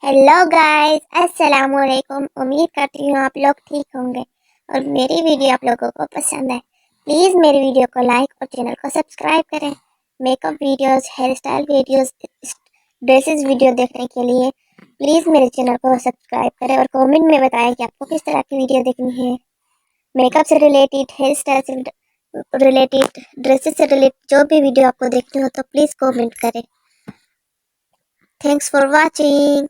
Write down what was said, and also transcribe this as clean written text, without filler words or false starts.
Hello guys, अस्सलाम वालेकुम। उम्मीद करती हूँ आप लोग ठीक होंगे और मेरी वीडियो आप लोगों को पसंद है। प्लीज़ मेरी वीडियो को लाइक और चैनल को सब्सक्राइब करें। Makeup videos, hair style videos, dresses video देखने के लिए प्लीज़ मेरे चैनल को सब्सक्राइब करें और कमेंट में बताएं कि आपको किस तरह की वीडियो देखनी है। मेकअप से रिलेटेड, हेयर स्टाइल से रिलेटेड, ड्रेसेस से रिलेटेड जो भी वीडियो आपको देखनी हो तो प्लीज़ कमेंट करें। Thanks for watching.